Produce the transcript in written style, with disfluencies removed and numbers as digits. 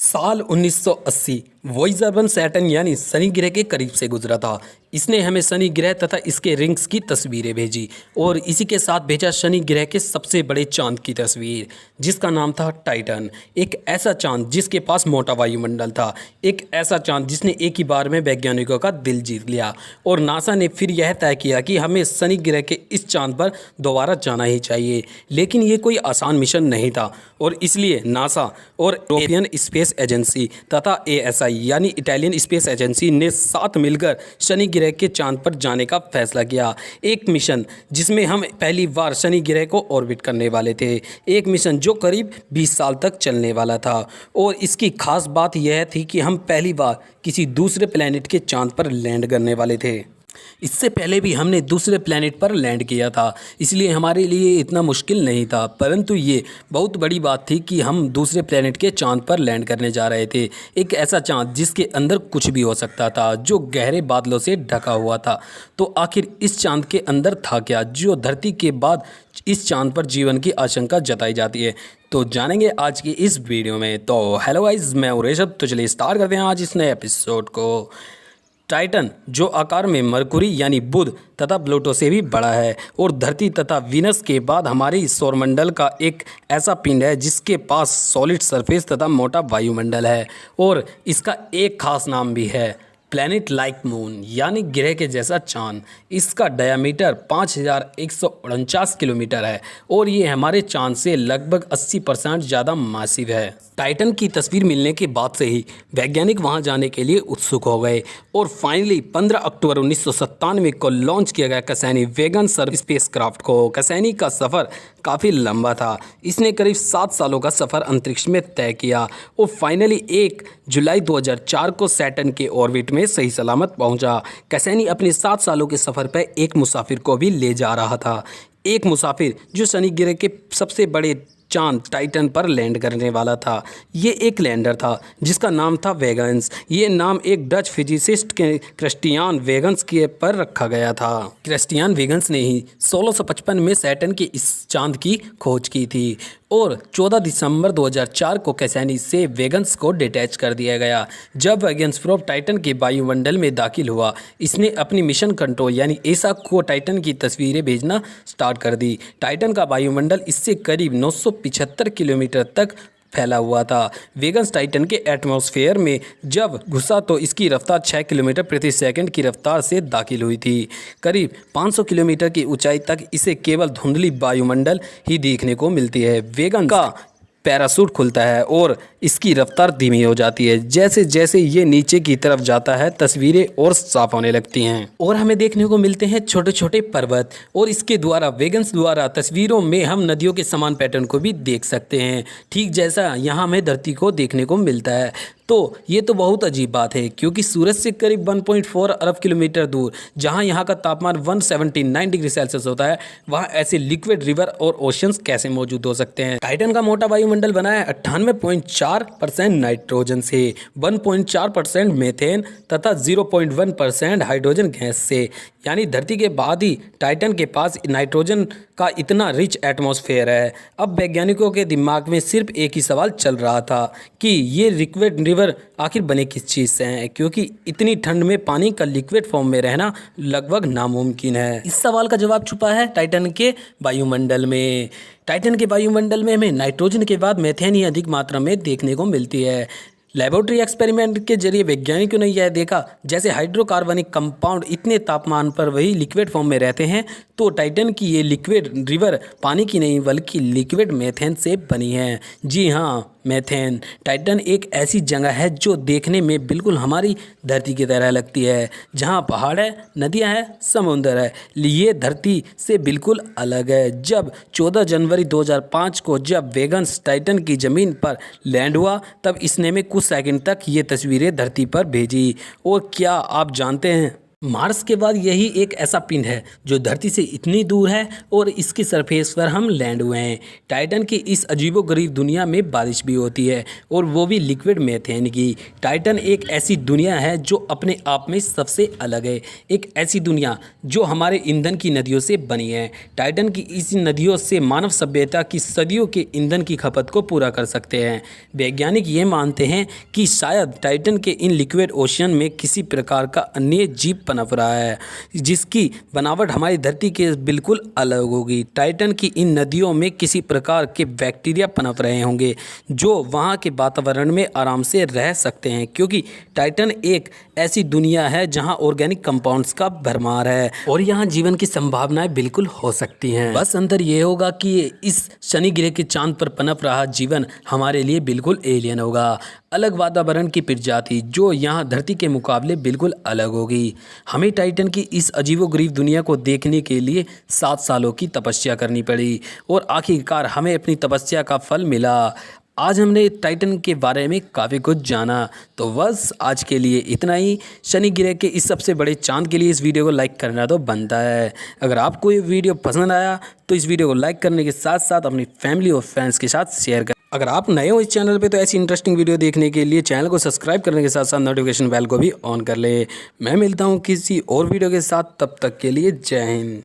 साल 1980 Voyager 1 Saturn यानी शनि ग्रह के करीब से गुजरा था। इसने हमें शनि ग्रह तथा इसके रिंग्स की तस्वीरें भेजी और इसी के साथ भेजा शनि ग्रह के सबसे बड़े चांद की तस्वीर, जिसका नाम था टाइटन। एक ऐसा चांद जिसके पास मोटा वायुमंडल था, एक ऐसा चांद जिसने एक ही बार में वैज्ञानिकों का दिल जीत लिया। और नासा ने फिर यह तय किया कि हमें शनि ग्रह के इस चांद पर दोबारा जाना ही चाहिए। लेकिन ये कोई आसान मिशन नहीं था और इसलिए नासा और यूरोपियन स्पेस एजेंसी तथा ASI यानी इटालियन स्पेस एजेंसी ने साथ मिलकर शनि ग्रह के चांद पर जाने का फैसला किया। एक मिशन जिसमें हम पहली बार शनि ग्रह को ऑर्बिट करने वाले थे। एक मिशन जो करीब 20 साल तक चलने वाला था। और इसकी खास बात यह थी कि हम पहली बार किसी दूसरे प्लेनेट के चांद पर लैंड करने वाले थे। इससे पहले भी हमने दूसरे प्लेनेट पर लैंड किया था, इसलिए हमारे लिए इतना मुश्किल नहीं था। परंतु ये बहुत बड़ी बात थी कि हम दूसरे प्लेनेट के चांद पर लैंड करने जा रहे थे। एक ऐसा चांद जिसके अंदर कुछ भी हो सकता था, जो गहरे बादलों से ढका हुआ था। तो आखिर इस चांद के अंदर था क्या, जो धरती के बाद इस चांद पर जीवन की आशंका जताई जाती है? तो जानेंगे आज की इस वीडियो में। तो हेलो गाइस, मैं हूं ऋषभ। तो चलिए स्टार्ट करते हैं आज इस नए एपिसोड को। टाइटन, जो आकार में मरकुरी यानी बुध तथा प्लूटो से भी बड़ा है और धरती तथा वीनस के बाद हमारे सौरमंडल का एक ऐसा पिंड है जिसके पास सॉलिड सरफेस तथा मोटा वायुमंडल है। और इसका एक खास नाम भी है, प्लैनेट लाइक मून यानी ग्रह के जैसा चांद। इसका डायमीटर 5149 किलोमीटर है और ये हमारे चांद से लगभग 80% ज़्यादा मासिव है। टाइटन की तस्वीर मिलने के बाद से ही वैज्ञानिक वहां जाने के लिए उत्सुक हो गए और फाइनली 15 अक्टूबर 1997 को लॉन्च किया गया कैसेनी वेगन स्पेसक्राफ्ट को। कैसेनी का सफ़र काफ़ी लंबा था। इसने करीब 7 सालों का सफ़र अंतरिक्ष में तय किया और फाइनली 1 जुलाई 2004 को सैटर्न के ऑर्बिट में सही सलामत पहुंचा। कैसेनी अपने 7 सालों के सफ़र पर एक मुसाफिर को भी ले जा रहा था, एक मुसाफिर जो शनि ग्रह के सबसे बड़े चांद टाइटन पर लैंड करने वाला था। ये एक लैंडर था जिसका नाम था वेगन्स। ये नाम एक डच फिजिसिस्ट के क्रिस्टियान वेगन्स के पर रखा गया था। क्रिस्टियान वेगन्स ने ही 1655 में सैटर्न के इस चांद की खोज की थी और 14 दिसंबर 2004 को कैसेनी से वेगन्स को डिटैच कर दिया गया। जब वेगन्स प्रोब टाइटन के वायुमंडल में दाखिल हुआ, इसने अपनी मिशन कंट्रोल यानी ESA को टाइटन की तस्वीरें भेजना स्टार्ट कर दी। टाइटन का वायुमंडल इससे करीब 975 किलोमीटर तक फैला हुआ था। वेगन्स टाइटन के एटमॉस्फेयर में जब घुसा तो इसकी रफ्तार 6 किलोमीटर प्रति सेकंड की रफ्तार से दाखिल हुई थी। करीब 500 किलोमीटर की ऊंचाई तक इसे केवल धुंधली वायुमंडल ही देखने को मिलती है। वेगन का पैराशूट खुलता है और इसकी रफ्तार धीमी हो जाती है। जैसे जैसे ये नीचे की तरफ जाता है, तस्वीरें और साफ होने लगती हैं और हमें देखने को मिलते हैं छोटे छोटे पर्वत। और इसके द्वारा वेगन्स द्वारा तस्वीरों में हम नदियों के समान पैटर्न को भी देख सकते हैं, ठीक जैसा यहाँ हमें धरती को देखने को मिलता है। तो ये तो बहुत अजीब बात है, क्योंकि सूरज से करीब 1.4 अरब किलोमीटर दूर जहाँ यहाँ का तापमान 179 डिग्री सेल्सियस होता है, वहाँ ऐसे लिक्विड रिवर और ओशंस कैसे मौजूद हो सकते हैं? टाइटन का मोटा वायुमंडल बना है 98.4% नाइट्रोजन से, 1.4% मीथेन तथा 0.1% हाइड्रोजन गैस से। यानी धरती के बाद ही टाइटन के पास नाइट्रोजन का इतना रिच एटमॉस्फेयर है। अब वैज्ञानिकों के दिमाग में सिर्फ एक ही सवाल चल रहा था कि ये लिक्विड रिवर आखिर बने किस चीज़ से हैं, क्योंकि इतनी ठंड में पानी का लिक्विड फॉर्म में रहना लगभग नामुमकिन है। इस सवाल का जवाब छुपा है टाइटन के वायुमंडल में। टाइटन के वायुमंडल में हमें नाइट्रोजन के बाद मीथेन ही अधिक मात्रा में देखने को मिलती है। लेबोरेटरी एक्सपेरिमेंट के जरिए वैज्ञानिकों ने यह देखा, जैसे हाइड्रोकार्बनिक कंपाउंड इतने तापमान पर वही लिक्विड फॉर्म में रहते हैं, तो टाइटन की ये लिक्विड रिवर पानी की नहीं बल्कि लिक्विड मीथेन से बनी है। जी हाँ, मीथेन। टाइटन एक ऐसी जगह है जो देखने में बिल्कुल हमारी धरती की तरह लगती है, जहाँ पहाड़ है, नदियाँ हैं, समुंदर है। ये धरती से बिल्कुल अलग है। जब 14 जनवरी 2005 को जब वेगन्स टाइटन की ज़मीन पर लैंड हुआ, तब इसने में कुछ सेकंड तक ये तस्वीरें धरती पर भेजी। और क्या आप जानते हैं मार्स के बाद यही एक ऐसा पिंड है जो धरती से इतनी दूर है और इसकी सरफेस पर हम लैंड हुए हैं। टाइटन की इस अजीबोगरीब दुनिया में बारिश भी होती है और वो भी लिक्विड मीथेन की। टाइटन एक ऐसी दुनिया है जो अपने आप में सबसे अलग है, एक ऐसी दुनिया जो हमारे ईंधन की नदियों से बनी है। टाइटन की इस नदियों से मानव सभ्यता की सदियों के ईंधन की खपत को पूरा कर सकते हैं। वैज्ञानिक ये मानते हैं कि शायद टाइटन के इन लिक्विड ओशियन में किसी प्रकार का अन्य जीव पनप रहा है जिसकी बनावट हमारी धरती के बिल्कुल अलग होगी। टाइटन की इन नदियों में किसी प्रकार के बैक्टीरिया पनप रहे होंगे जो वहाँ के वातावरण में आराम से रह सकते हैं, क्योंकि टाइटन एक ऐसी दुनिया है जहाँ ऑर्गेनिक कंपाउंड्स का भरमार है और यहाँ जीवन की संभावनाएं बिल्कुल हो सकती हैं। बस अंतर ये होगा कि इस शनि ग्रह के चांद पर पनप रहा जीवन हमारे लिए बिल्कुल एलियन होगा, अलग वातावरण की प्रजाति जो यहाँ धरती के मुकाबले बिल्कुल अलग होगी। हमें टाइटन की इस अजीबोगरीब दुनिया को देखने के लिए 7 सालों की तपस्या करनी पड़ी और आखिरकार हमें अपनी तपस्या का फल मिला। आज हमने टाइटन के बारे में काफ़ी कुछ जाना, तो बस आज के लिए इतना ही। शनि ग्रह के इस सबसे बड़े चांद के लिए इस वीडियो को लाइक करना तो बनता है। अगर आपको ये वीडियो पसंद आया तो इस वीडियो को लाइक करने के साथ साथ अपनी फैमिली और फ्रेंड्स के साथ शेयर करें। अगर आप नए हो इस चैनल पे तो ऐसी इंटरेस्टिंग वीडियो देखने के लिए चैनल को सब्सक्राइब करने के साथ साथ नोटिफिकेशन बेल को भी ऑन कर ले। मैं मिलता हूँ किसी और वीडियो के साथ, तब तक के लिए जय हिंद।